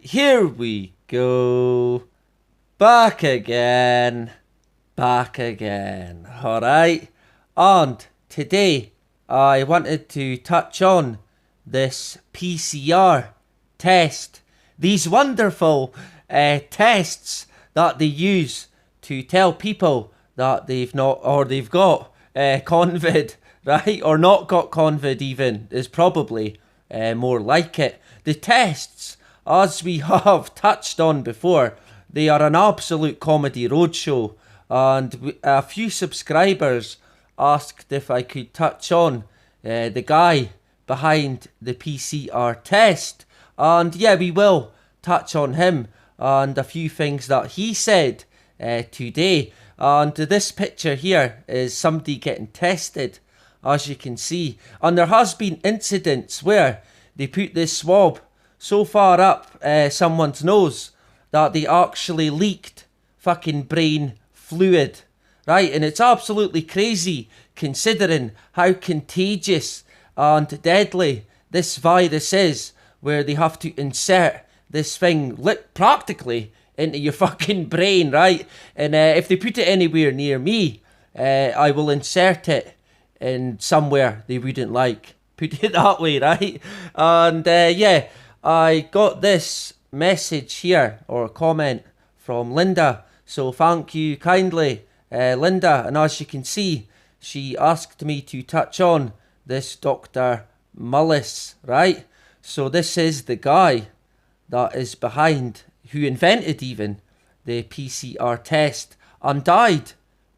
here we go. Back again. Alright. And today I wanted to touch on this PCR test. These wonderful tests that they use to tell people that they've got COVID, right? Or not got COVID even, is probably more like it. The tests, as we have touched on before, they are an absolute comedy roadshow, and a few subscribers asked if I could touch on the guy behind the PCR test, and yeah, we will touch on him and a few things that he said today. And this picture here is somebody getting tested, as you can see, and there has been incidents where they put this swab so far up someone's nose that they actually leaked fucking brain fluid, right? And it's absolutely crazy considering how contagious and deadly this virus is, where they have to insert this thing practically into your fucking brain, right? And if they put it anywhere near me, I will insert it in somewhere they wouldn't like. Put it that way, right? And yeah, I got this message here, or comment, from Linda. So thank you kindly, Linda. And as you can see, she asked me to touch on this Dr. Mullis, right? So this is the guy that is behind, who invented even the PCR test and died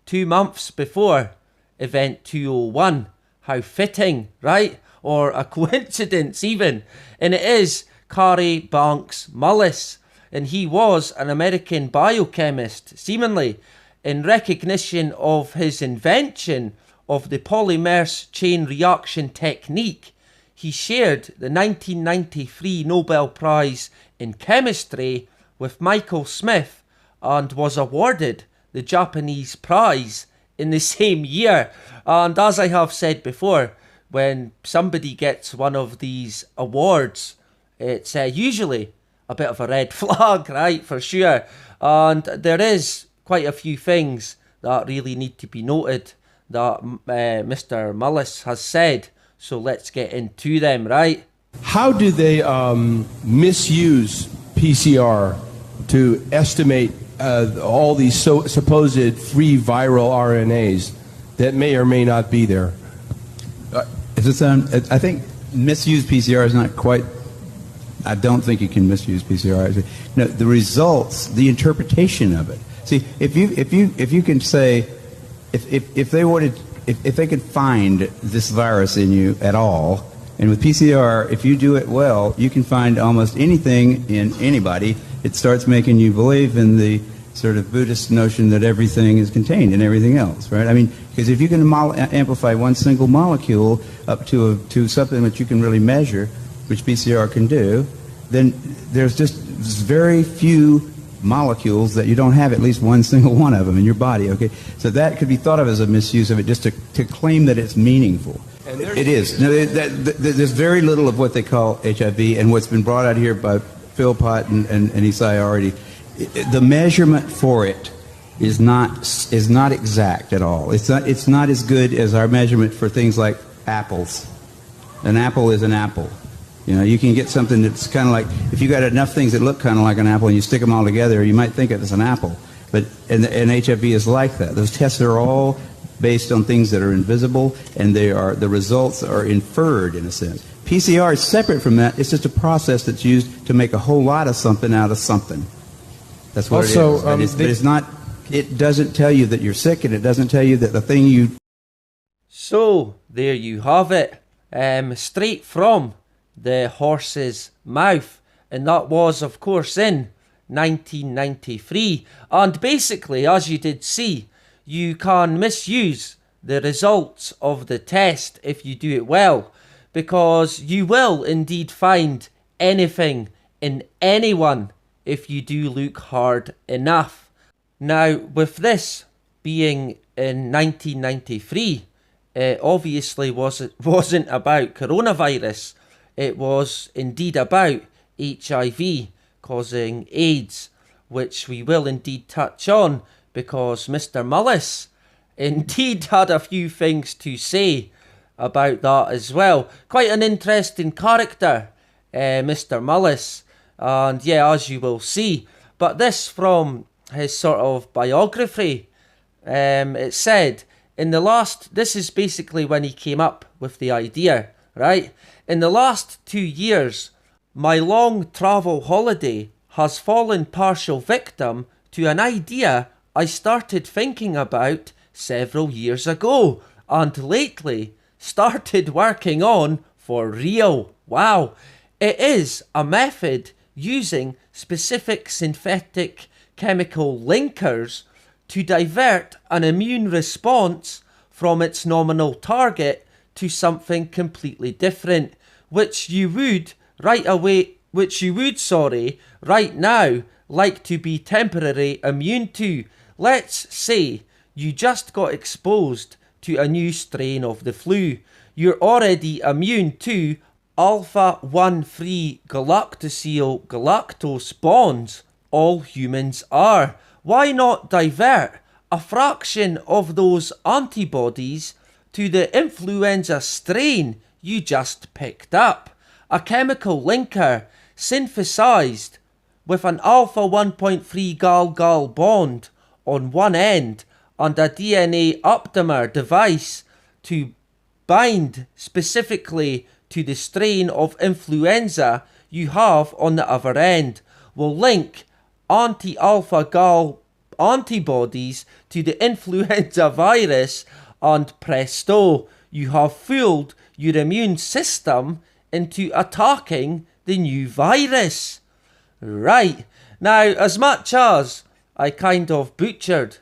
2 months before Event 201. How fitting, right? Or a coincidence even. And it is Carrie Banks Mullis, and he was an American biochemist, seemingly in recognition of his invention of the polymerase chain reaction technique. He shared the 1993 Nobel Prize in Chemistry with Michael Smith and was awarded the Japanese prize in the same year. And as I have said before, when somebody gets one of these awards, it's usually a bit of a red flag, right, for sure. And there is quite a few things that really need to be noted that Mr. Mullis has said. So let's get into them, right? How do they misuse PCR to estimate all these supposed free viral RNAs that may or may not be there? I think misuse PCR is not quite. I don't think you can misuse PCR. No, the results, the interpretation of it. See, if you can say, if they could find this virus in you at all, and with PCR, if you do it well, you can find almost anything in anybody. It starts making you believe in the sort of Buddhist notion that everything is contained in everything else, right? I mean, because if you can amplify one single molecule up to something that you can really measure, which PCR can do, then there's just very few molecules that you don't have at least one single one of them in your body, okay? So that could be thought of as a misuse of it, just to claim that it's meaningful. It is. No, there's very little of what they call HIV, and what's been brought out here by Phil Pott and Isai already, the measurement for it is not exact at all. It's not as good as our measurement for things like apples. An apple is an apple. You know, you can get something that's kind of like, if you got enough things that look kind of like an apple and you stick them all together, you might think of it as an apple. But and HIV is like that. Those tests are all based on things that are invisible, and the results are inferred in a sense. PCR is separate from that. It's just a process that's used to make a whole lot of something out of something. That's what it is. But it's not. It doesn't tell you that you're sick, and it doesn't tell you that the thing you. So there you have it, straight from the horse's mouth, and that was, of course, in 1993. And basically, as you did see, you can misuse the results of the test if you do it well, because you will indeed find anything in anyone if you do look hard enough. Now, with this being in 1993, it obviously wasn't about coronavirus. It was indeed about HIV, causing AIDS, which we will indeed touch on because Mr. Mullis indeed had a few things to say about that as well. Quite an interesting character, Mr. Mullis, and yeah, as you will see. But this from his sort of biography. It said, this is basically when he came up with the idea, right? In the last 2 years, my long travel holiday has fallen partial victim to an idea I started thinking about several years ago and lately started working on for real. Wow. It is a method using specific synthetic chemical linkers to divert an immune response from its nominal target to something completely different, which you would right now like to be temporarily immune to. Let's say you just got exposed to a new strain of the flu. You're already immune to alpha-1 free galactosyl galactose bonds. All humans are. Why not divert a fraction of those antibodies to the influenza strain you just picked up? A chemical linker synthesized with an alpha 1.3 gal-gal bond on one end and a DNA aptamer device to bind specifically to the strain of influenza you have on the other end will link anti-alpha gal antibodies to the influenza virus, and presto, you have fooled your immune system into attacking the new virus. Right, now as much as I kind of butchered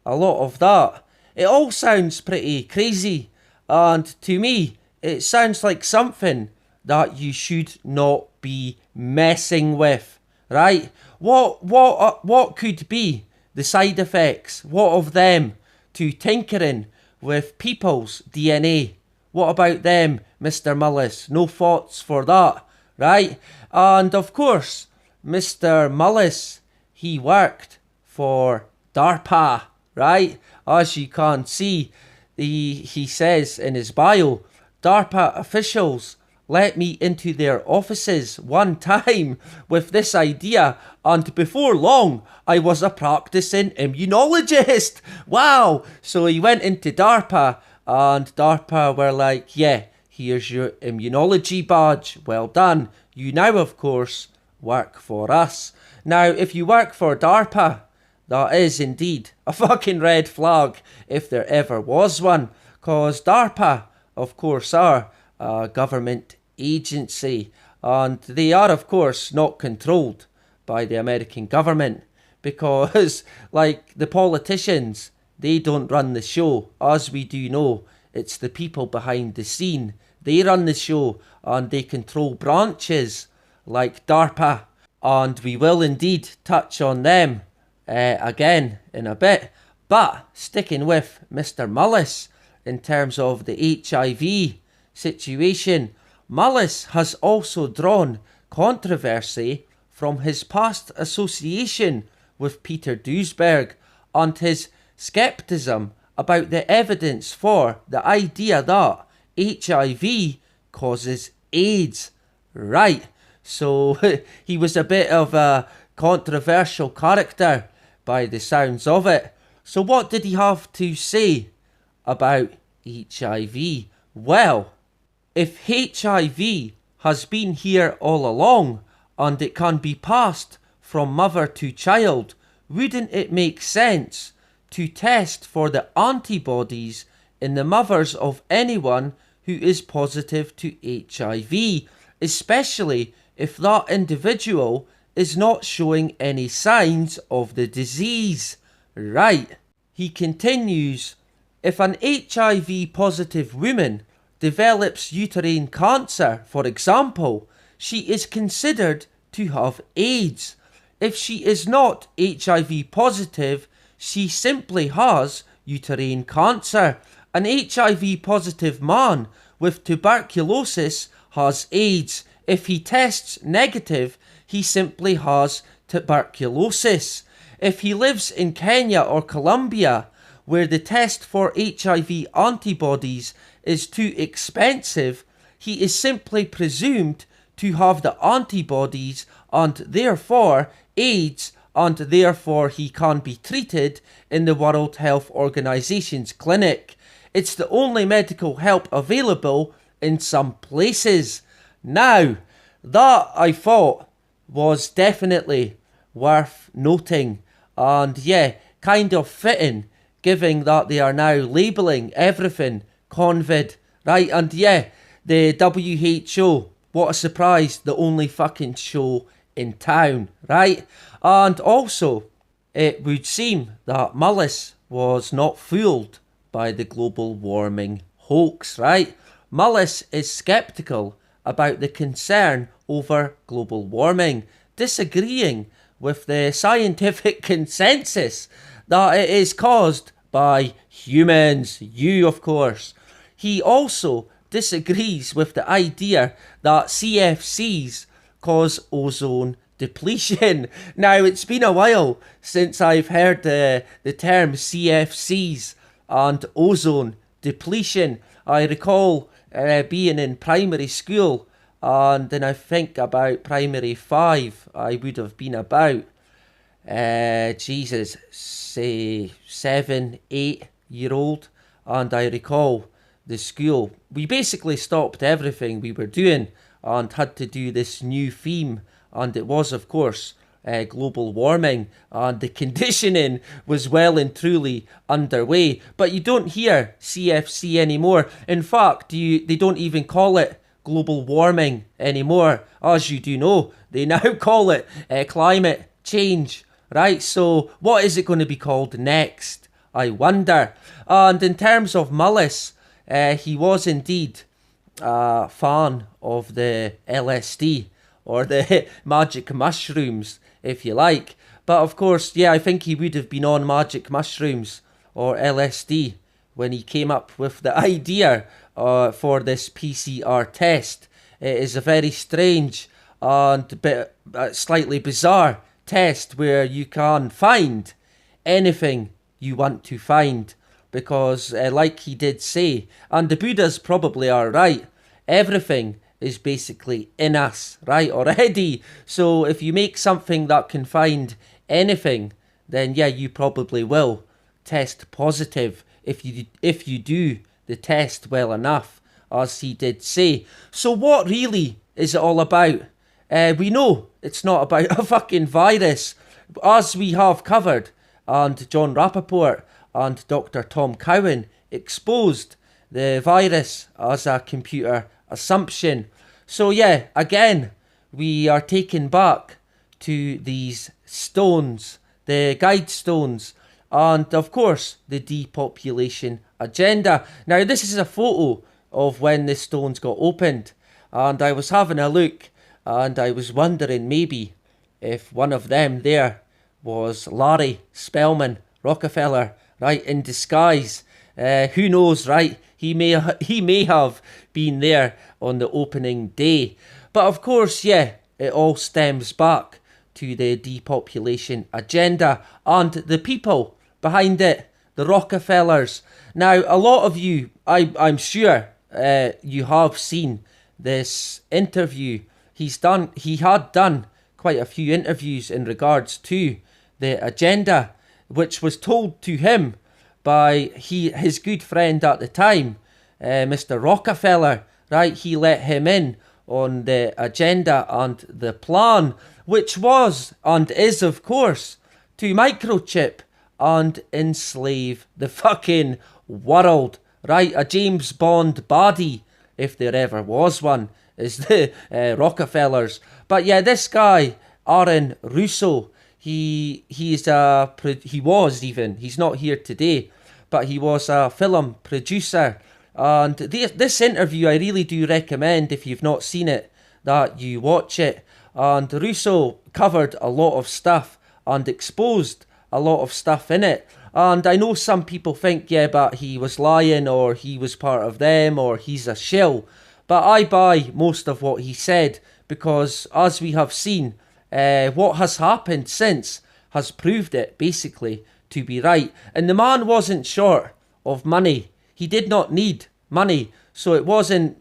a lot of that, it all sounds pretty crazy, and to me it sounds like something that you should not be messing with, right? What could be the side effects? What of them to tinkering with people's DNA? What about them, Mr. Mullis? No thoughts for that, right? And of course, Mr. Mullis, he worked for DARPA, right? As you can see, he says in his bio, DARPA officials let me into their offices one time with this idea, and before long I was a practicing immunologist. Wow! So he went into DARPA, and DARPA were like, yeah, here's your immunology badge, well done. You now of course work for us. Now if you work for DARPA, that is indeed a fucking red flag if there ever was one, cause DARPA of course are a government agency, and they are of course not controlled by the American government, because like the politicians, they don't run the show. As we do know, it's the people behind the scene. They run the show and they control branches like DARPA, and we will indeed touch on them again in a bit. But sticking with Mr. Mullis in terms of the HIV situation, Mullis has also drawn controversy from his past association with Peter Duesberg and his skepticism about the evidence for the idea that HIV causes AIDS. Right, so he was a bit of a controversial character by the sounds of it. So what did he have to say about HIV? Well, if HIV has been here all along and it can be passed from mother to child, wouldn't it make sense to test for the antibodies in the mothers of anyone who is positive to HIV, especially if that individual is not showing any signs of the disease? Right. He continues, if an HIV positive woman develops uterine cancer, for example, she is considered to have AIDS. If she is not HIV positive, she simply has uterine cancer. An HIV positive man with tuberculosis has AIDS. If he tests negative, he simply has tuberculosis. If he lives in Kenya or Colombia, where the test for HIV antibodies is too expensive, he is simply presumed to have the antibodies and therefore AIDS, and therefore he can be treated in the World Health Organization's clinic. It's the only medical help available in some places. Now, that I thought was definitely worth noting, and yeah, kind of fitting, given that they are now labelling everything COVID, right? And yeah, the WHO, what a surprise, the only fucking show in town, right? And also, it would seem that Mullis was not fooled by the global warming hoax, right? Mullis is sceptical about the concern over global warming, disagreeing with the scientific consensus that it is caused by humans, you of course. He also disagrees with the idea that CFCs cause ozone depletion. Now, it's been a while since I've heard the term CFCs and ozone depletion. I recall being in primary school, and then I think about primary 5, I would have been about, say 7, 8 year old, and I recall the school, we basically stopped everything we were doing and had to do this new theme, and it was of course global warming, and the conditioning was well and truly underway. But you don't hear CFC anymore. In fact, they don't even call it global warming anymore. As you do know, they now call it climate change, right? So what is it going to be called next, I wonder? And in terms of Mullis, he was indeed a fan of the LSD, or the magic mushrooms, if you like. But of course, yeah, I think he would have been on magic mushrooms or LSD when he came up with the idea for this PCR test. It is a very strange and slightly bizarre test where you can find anything you want to find, because like he did say, and the Buddhas probably are right, everything is basically in us, right, already. So if you make something that can find anything, then yeah, you probably will test positive if you do the test well enough, as he did say. So what really is it all about? We know it's not about a fucking virus, as we have covered, and John Rappaport and Dr. Tom Cowan exposed the virus as a computer assumption. So yeah, again, we are taken back to these stones, the guide stones, and of course the depopulation agenda. Now this is a photo of when the stones got opened, and I was having a look, and I was wondering maybe if one of them there was Larry Spellman Rockefeller, right, in disguise. Who knows, right? He may have been there on the opening day. But of course, yeah, it all stems back to the depopulation agenda and the people behind it, the Rockefellers. Now, a lot of you, I'm sure you have seen this interview. He had done quite a few interviews in regards to the agenda, which was told to him by his good friend at the time, Mr. Rockefeller, right? He let him in on the agenda and the plan, which was and is, of course, to microchip and enslave the fucking world, right? A James Bond baddie, if there ever was one, is the Rockefellers. But yeah, this guy, Aaron Russo, he's not here today, but he was a film producer. And this interview I really do recommend, if you've not seen it, that you watch it. And Russo covered a lot of stuff and exposed a lot of stuff in it. And I know some people think, yeah, but he was lying, or he was part of them, or he's a shill. But I buy most of what he said, because as we have seen, what has happened since has proved it basically to be right. And the man wasn't short of money. He did not need money, so it wasn't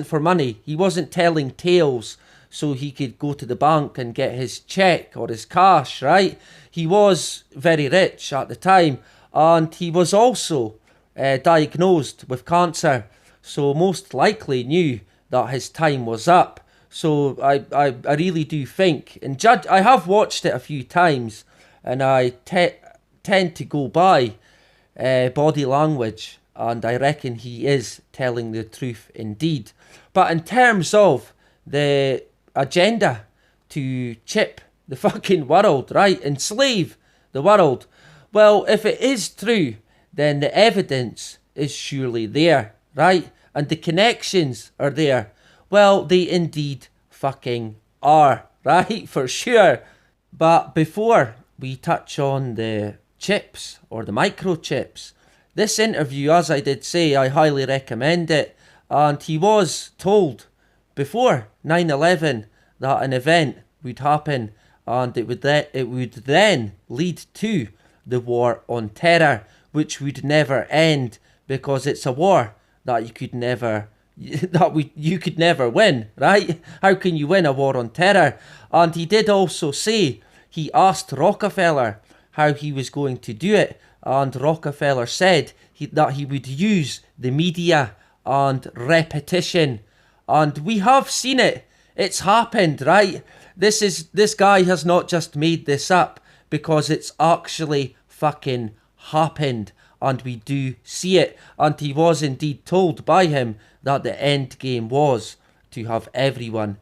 for money. He wasn't telling tales so he could go to the bank and get his check or his cash, right? He was very rich at the time, and he was also diagnosed with cancer, so most likely knew that his time was up. So I really do think, and judge, I have watched it a few times, and I tend to go by body language, and I reckon he is telling the truth indeed. But in terms of the agenda to chip the fucking world, right, enslave the world, well, if it is true, then the evidence is surely there, right? And the connections are there. Well, they indeed fucking are, right? For sure. But before we touch on the chips or the microchips, this interview, as I did say, I highly recommend it. And he was told before 9/11 that an event would happen, and it would then lead to the war on terror, which would never end, because it's a war that you could never win, right? How can you win a war on terror? And he did also say, he asked Rockefeller how he was going to do it, and Rockefeller said that he would use the media and repetition. And we have seen it. It's happened, right? This guy has not just made this up, because it's actually fucking happened, and we do see it. And he was indeed told by him that the end game was to have everyone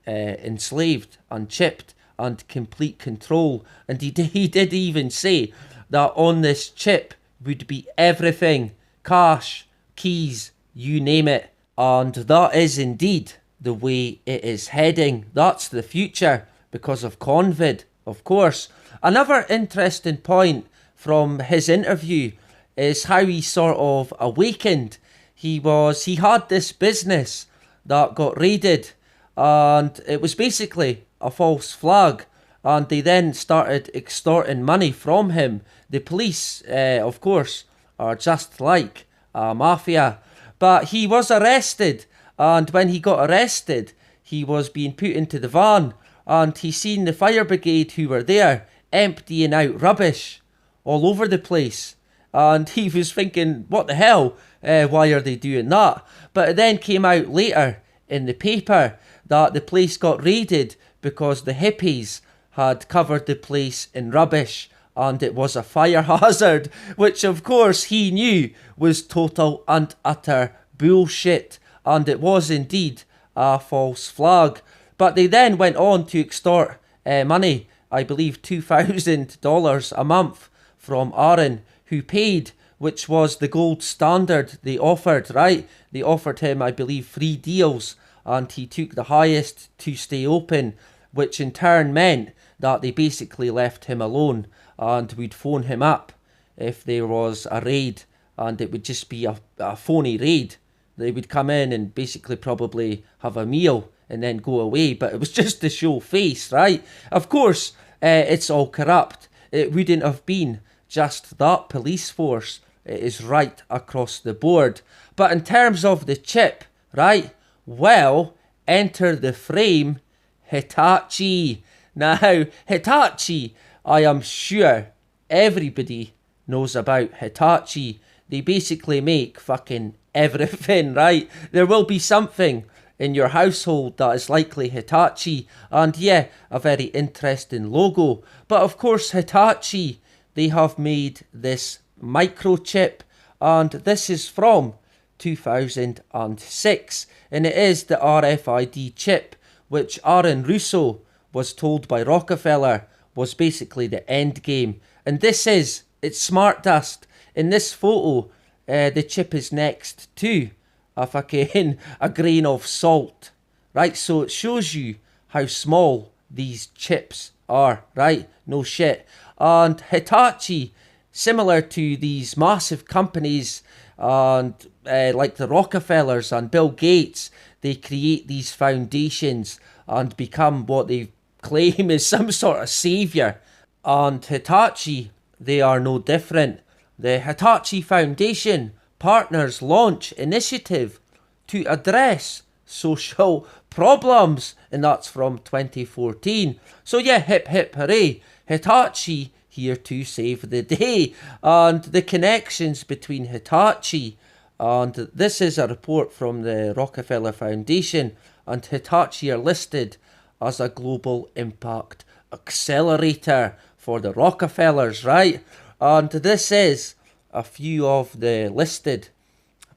enslaved and chipped and complete control. And he did even say that on this chip would be everything: cash, keys, you name it. And that is indeed the way it is heading. That's the future, because of COVID, of course. Another interesting point from his interview is how he sort of awakened. He had this business that got raided, and it was basically a false flag, and they then started extorting money from him. The police, of course, are just like a mafia. But he was arrested, and when he got arrested, he was being put into the van, and he seen the fire brigade who were there emptying out rubbish all over the place. And he was thinking, what the hell? Why are they doing that? But it then came out later in the paper that the place got raided because the hippies had covered the place in rubbish, and it was a fire hazard, which of course he knew was total and utter bullshit, and it was indeed a false flag. But they then went on to extort money, I believe $2,000 a month from Aaron, who paid, which was the gold standard they offered, right? They offered him, I believe, 3 deals, and he took the highest to stay open, which in turn meant that they basically left him alone and would phone him up if there was a raid, and it would just be a phony raid. They would come in and basically probably have a meal and then go away, but it was just to show face, right? Of course, it's all corrupt. It wouldn't have been just that police force. It is right across the board. But in terms of the chip, right? Well, enter the frame Hitachi. Now, Hitachi, I am sure everybody knows about Hitachi. They basically make fucking everything, right? There will be something in your household that is likely Hitachi, and yeah, a very interesting logo. But of course, Hitachi, they have made this microchip, and this is from 2006, and it is the RFID chip, which Aaron Russo was told by Rockefeller was basically the end game. And it's smart dust. In this photo, the chip is next to a grain of salt, right? So it shows you how small these chips are, right? No shit. And Hitachi, similar to these massive companies and like the Rockefellers and Bill Gates, they create these foundations and become what they claim is some sort of saviour. And Hitachi, they are no different. The Hitachi Foundation Partners Launch Initiative to address social problems, and that's from 2014. So yeah, hip hip hooray, Hitachi here to save the day. And the connections between Hitachi, and this is a report from the Rockefeller Foundation, and Hitachi are listed as a global impact accelerator for the Rockefellers, right? And this is a few of the listed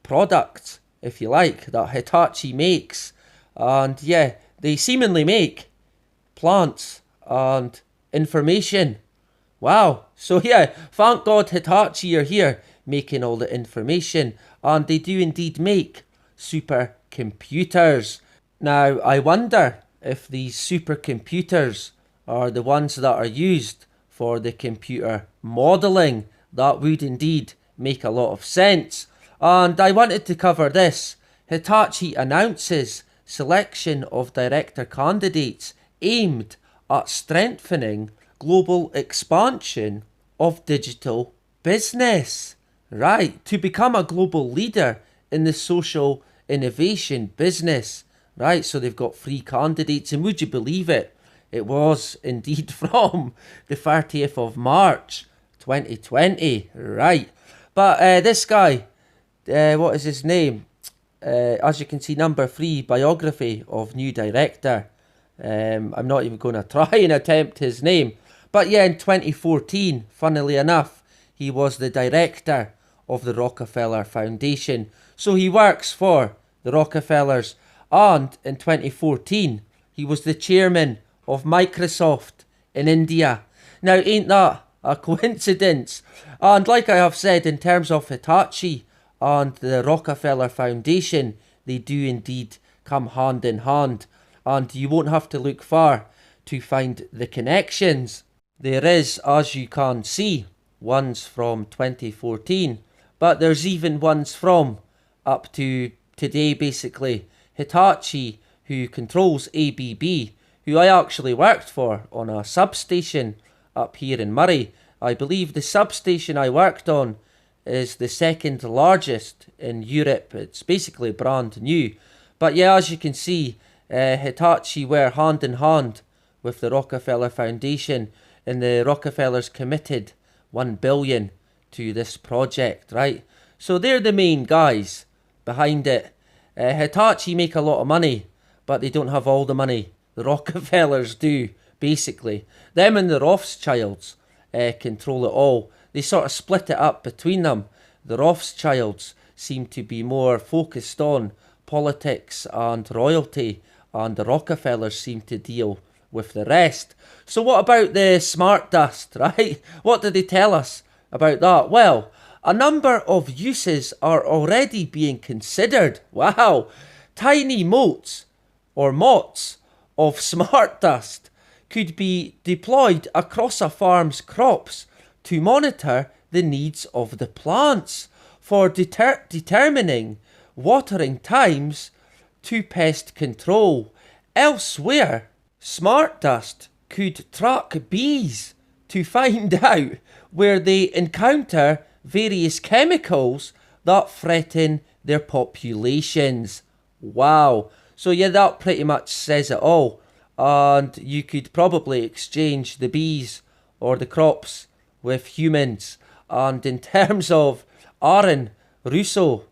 products, if you like, that Hitachi makes. And yeah, they seemingly make plants and information. Wow. So yeah, thank God Hitachi are here making all the information. And they do indeed make supercomputers. Now, I wonder if these supercomputers are the ones that are used for the computer modelling. That would indeed make a lot of sense. And I wanted to cover this. Hitachi announces selection of director candidates aimed at strengthening global expansion of digital business. Right, to become a global leader in the social innovation business. Right, so they've got 3 candidates, and would you believe it? It was indeed from the 30th of March 2020, right? But this guy, what is his name? As you can see, number 3, biography of new director. I'm not even going to try and attempt his name. But yeah, in 2014, funnily enough, he was the director of the Rockefeller Foundation. So he works for the Rockefellers. And in 2014, he was the chairman of Microsoft in India. Now, ain't that a coincidence? And like I have said, in terms of Hitachi and the Rockefeller Foundation, they do indeed come hand in hand. And you won't have to look far to find the connections. There is, as you can see, ones from 2014, but there's even ones from up to today, basically. Hitachi, who controls ABB, who I actually worked for on a substation up here in Murray. I believe the substation I worked on is the 2nd largest in Europe. It's basically brand new. But yeah, as you can see, Hitachi were hand in hand with the Rockefeller Foundation, and the Rockefellers committed 1 billion to this project, right? So they're the main guys behind it. Hitachi make a lot of money, but they don't have all the money. The Rockefellers do, basically. Them and the Rothschilds control it all. They sort of split it up between them. The Rothschilds seem to be more focused on politics and royalty, and the Rockefellers seem to deal with the rest. So what about the smart dust, right? What did they tell us about that? Well, a number of uses are already being considered. Wow! Tiny motes of smart dust could be deployed across a farm's crops to monitor the needs of the plants for determining watering times to pest control. Elsewhere, smart dust could track bees to find out where they encounter various chemicals that threaten their populations. Wow. So yeah, that pretty much says it all. And you could probably exchange the bees or the crops with humans. And in terms of Aaron Russo,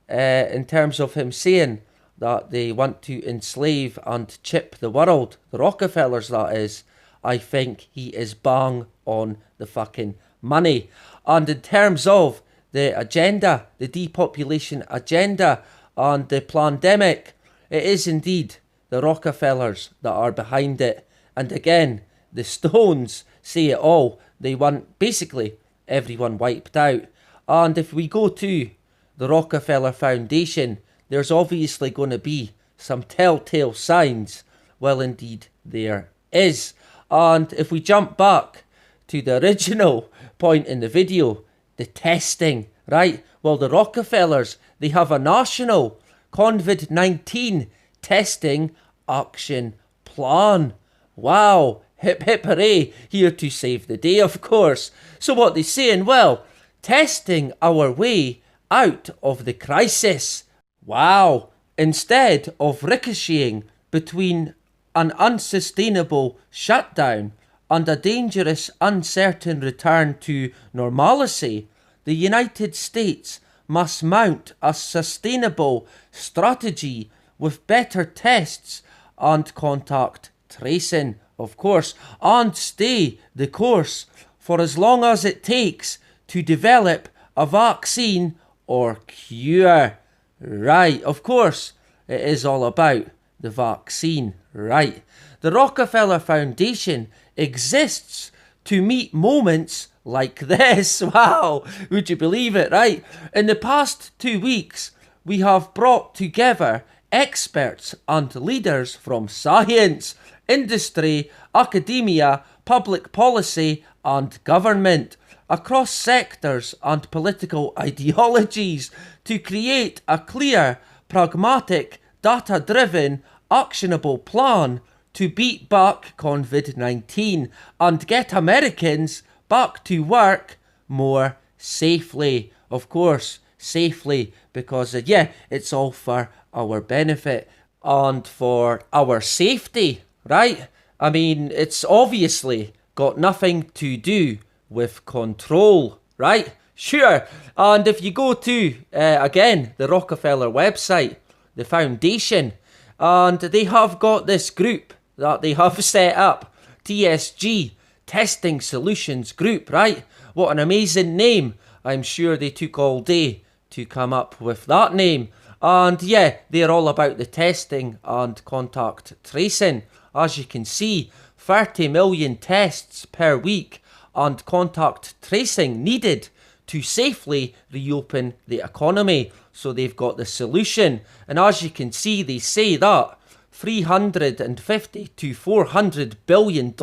in terms of him saying that they want to enslave and chip the world, the Rockefellers that is, I think he is bang on the fucking money. And in terms of the agenda, the depopulation agenda and the pandemic, it is indeed the Rockefellers that are behind it. And again, the Stones say it all. They want basically everyone wiped out. And if we go to the Rockefeller Foundation, there's obviously going to be some telltale signs. Well, indeed, there is. And if we jump back to the original point in the video, the testing, right? Well, the Rockefellers, they have a national COVID-19 testing action plan. Wow, hip hip hooray, here to save the day, of course. So what they saying? Well, testing our way out of the crisis. Wow, instead of ricocheting between an unsustainable shutdown and a dangerous, uncertain return to normalcy, the United States must mount a sustainable strategy with better tests and contact tracing, of course, and stay the course for as long as it takes to develop a vaccine or cure. Right, of course, it is all about the vaccine, right? The Rockefeller Foundation exists to meet moments like this. Wow, would you believe it, right? In the past 2 weeks, we have brought together experts and leaders from science, industry, academia, public policy, and government across sectors and political ideologies to create a clear, pragmatic, data-driven, actionable plan to beat back COVID-19 and get Americans back to work more safely. Of course, safely, because it's all for our benefit and for our safety, right? I mean, it's obviously got nothing to do with control, right? Sure. And if you go to, again, the Rockefeller website, the foundation, and they have got this group that they have set up, TSG, Testing Solutions Group, right? What an amazing name. I'm sure they took all day to come up with that name. And they're all about the testing and contact tracing. As you can see, 30 million tests per week and contact tracing needed to safely reopen the economy. So they've got the solution. And as you can see, they say that $350 to $400 billion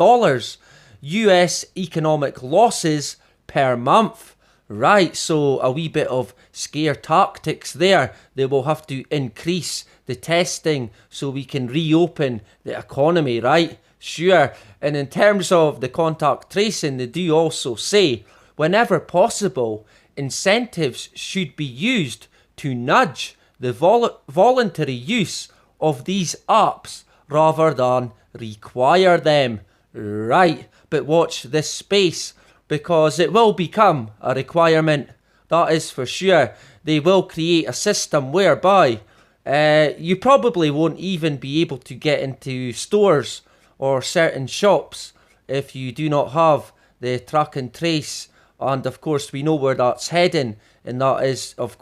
US economic losses per month. Right, so a wee bit of scare tactics there. They will have to increase the testing so we can reopen the economy, right? Sure. And in terms of the contact tracing, they do also say, whenever possible, incentives should be used to nudge the voluntary use of these apps rather than require them. Right, but watch this space, because it will become a requirement. That is for sure. They will create a system whereby you probably won't even be able to get into stores or certain shops if you do not have the track and trace. And of course, we know where that's heading, and that is, of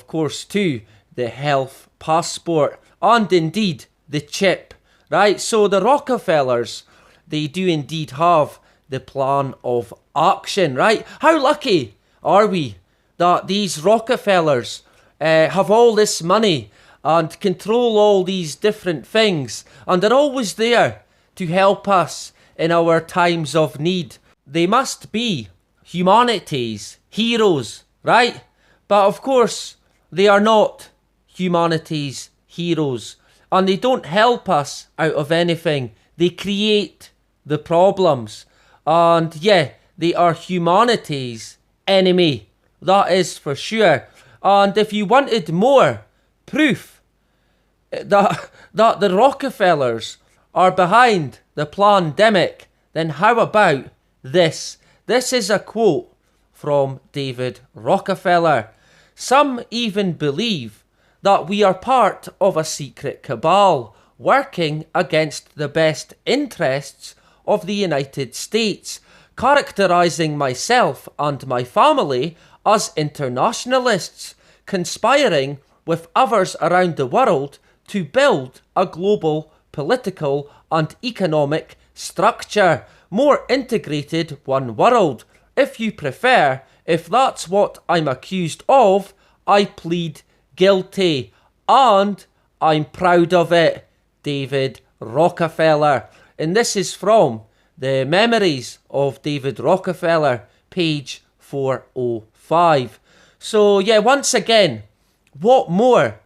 course, to the health passport and indeed the chip. Right, so the Rockefellers, they do indeed have the plan of action, right? How lucky are we that these Rockefellers have all this money and control all these different things, and they're always there to help us in our times of need. They must be humanity's heroes, right? But of course, they are not humanity's heroes, and they don't help us out of anything. They create the problems, and they are humanity's enemy. That is for sure. And if you wanted more proof that the Rockefellers are behind the plandemic, then how about this? This is a quote from David Rockefeller. Some even believe that we are part of a secret cabal working against the best interests of the United States, characterizing myself and my family as internationalists, conspiring with others around the world to build a global political and economic structure, more integrated one world. If you prefer, if that's what I'm accused of, I plead guilty, and I'm proud of it. David Rockefeller. And this is from the Memories of David Rockefeller, page 405. So once again, what more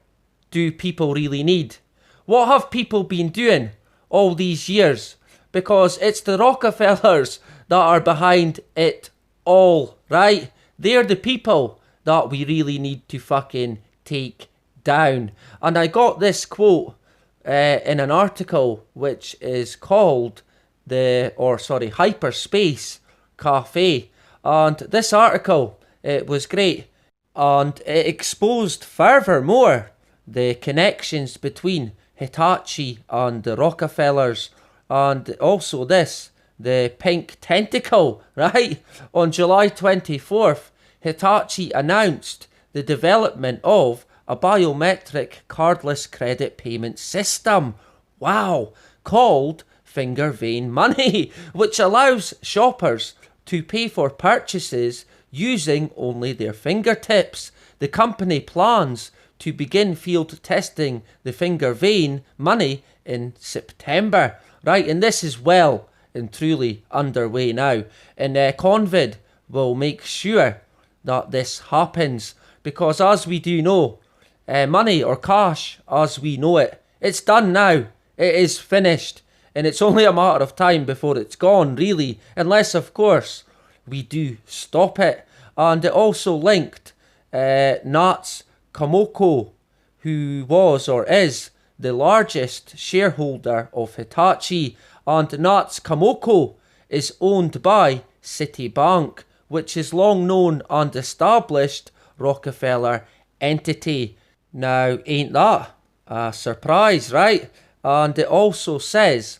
do people really need? What have people been doing all these years? Because it's the Rockefellers that are behind it all, right? They're the people that we really need to fucking take down. And I got this quote in an article which is called Hyperspace Cafe. And this article, it was great. And it exposed furthermore the connections between Hitachi and the Rockefellers. And also the pink tentacle, right? On July 24th, Hitachi announced the development of a biometric cardless credit payment system. Wow! Called Finger Vein Money, which allows shoppers to pay for purchases using only their fingertips. The company plans to begin field testing the Finger Vein Money in September. Right, and this is well and truly underway now. And Convid will make sure that this happens, because as we do know, money or cash as we know it, it's done now. It is finished. And it's only a matter of time before it's gone, really. Unless, of course, we do stop it. And it also linked Nats Kamoko, who was or is the largest shareholder of Hitachi. And Nats Kamoko is owned by Citibank, which is long known and established Rockefeller entity. Now, ain't that a surprise, right? And it also says,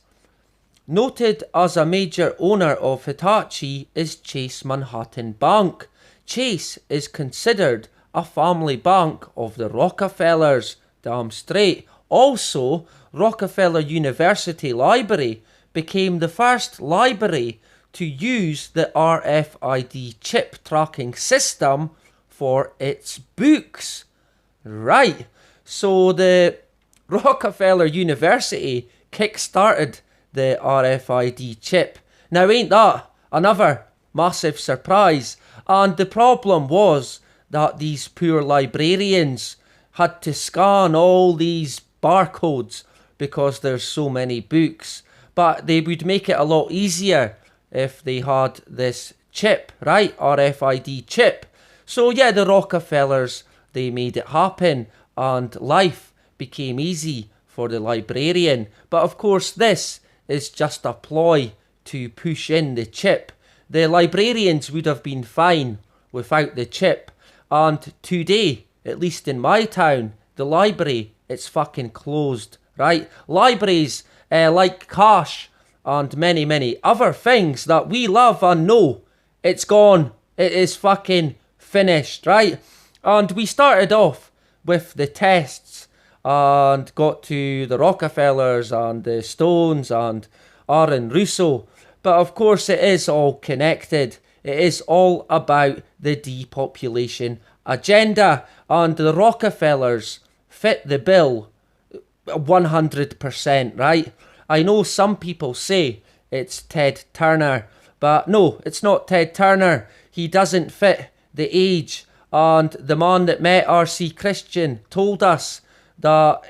noted as a major owner of Hitachi is Chase Manhattan Bank. Chase is considered a family bank of the Rockefellers. Damn straight. Also, Rockefeller University Library became the first library to use the RFID chip tracking system for its books. Right, so the Rockefeller University kick-started the RFID chip. Now ain't that another massive surprise? And the problem was that these poor librarians had to scan all these barcodes because there's so many books. But they would make it a lot easier if they had this chip, right? RFID chip. So yeah, the Rockefellers, they made it happen and life became easy for the librarian. But of course this is just a ploy to push in the chip. The librarians would have been fine without the chip. And today, at least in my town, the library, it's fucking closed, right? Libraries like cash and many, many other things that we love and know, it's gone. It is fucking finished, right? And we started off with the tests and got to the Rockefellers and the Stones and Aaron Russo. But of course it is all connected. It is all about the depopulation agenda. And the Rockefellers fit the bill 100%, right? I know some people say it's Ted Turner, but no, it's not Ted Turner. He doesn't fit the age. And the man that met R.C. Christian told us that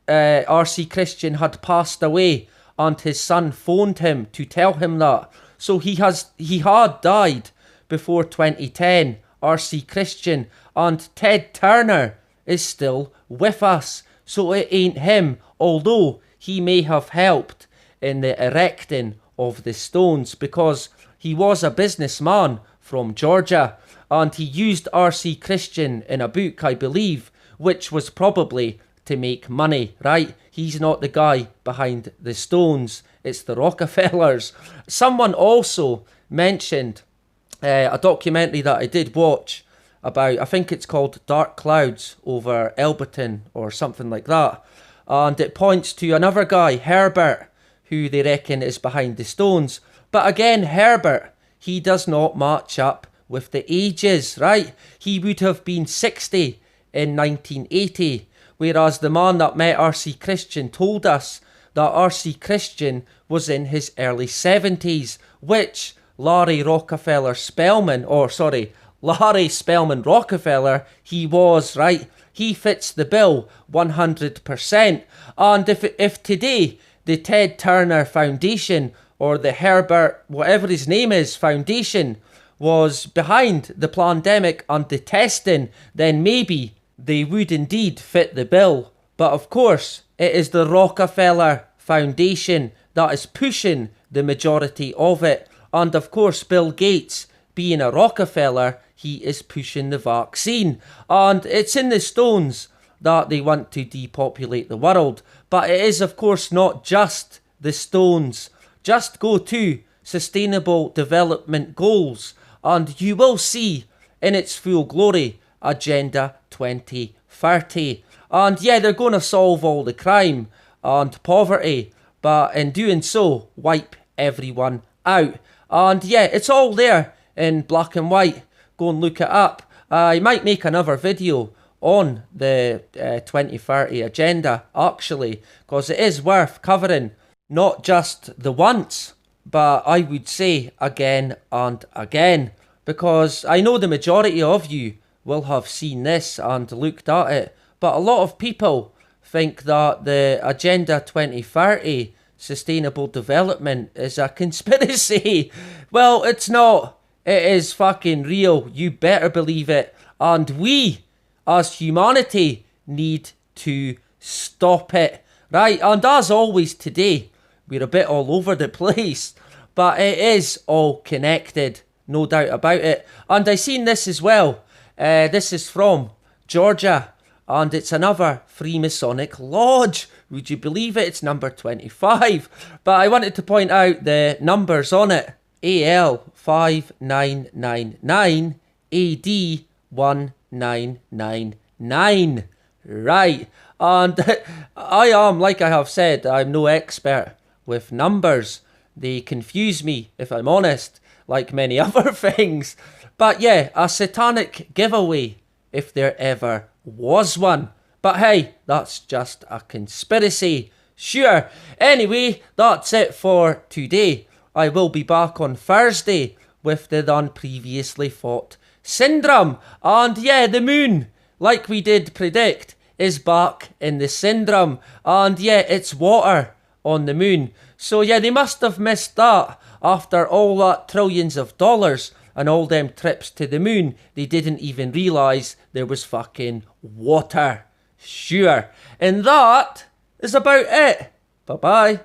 R.C. Christian had passed away and his son phoned him to tell him that. So he had died before 2010, R.C. Christian, and Ted Turner is still with us. So it ain't him, although he may have helped in the erecting of the Stones, because he was a businessman from Georgia and he used R.C. Christian in a book, I believe, which was probably to make money, right? He's not the guy behind the Stones, it's the Rockefellers. Someone also mentioned a documentary that I did watch about, I think it's called Dark Clouds over Elberton or something like that. And it points to another guy, Herbert, who they reckon is behind the Stones. But again, Herbert, he does not match up with the ages, right? He would have been 60 in 1980, whereas the man that met R.C. Christian told us that R.C. Christian was in his early 70s, which Larry Spellman Rockefeller, he was, right? he fits the bill 100%. And if today the Ted Turner Foundation or the Herbert, whatever his name is, Foundation was behind the pandemic and the testing, then maybe they would indeed fit the bill. But of course, it is the Rockefeller Foundation that is pushing the majority of it. And of course, Bill Gates, being a Rockefeller, he is pushing the vaccine. And it's in the stones that they want to depopulate the world. But it is, of course, not just the stones. Just go to Sustainable Development Goals and you will see in its full glory Agenda 2030. And yeah, they're going to solve all the crime and poverty, but in doing so, wipe everyone out. And yeah, it's all there in black and white. Go and look it up. I might make another video on the 2030 agenda, actually, because it is worth covering, not just the once, but I would say again and again, because I know the majority of you will have seen this and looked at it, but a lot of people think that the Agenda 2030 Sustainable Development is a conspiracy. Well, it's not. It is fucking real. You better believe it. And we, as humanity, need to stop it. Right, and as always today, we're a bit all over the place, but it is all connected, no doubt about it. And I seen this as well. This is from Georgia, and it's another Freemasonic lodge. Would you believe it? It's number 25. But I wanted to point out the numbers on it. AL 5999, AD 1999. Right. And I am, like I have said, I'm no expert with numbers. They confuse me, if I'm honest, like many other things. But yeah, a satanic giveaway, if there ever was one. But hey, that's just a conspiracy. Sure. Anyway, that's it for today. I will be back on Thursday with the None Previously Thought Syndrome. And yeah, the moon, like we did predict, is back in the syndrome. And yeah, it's water on the moon. So yeah, they must have missed that. After all that trillions of dollars and all them trips to the moon, they didn't even realise there was fucking water. Sure. And that is about it. Bye-bye.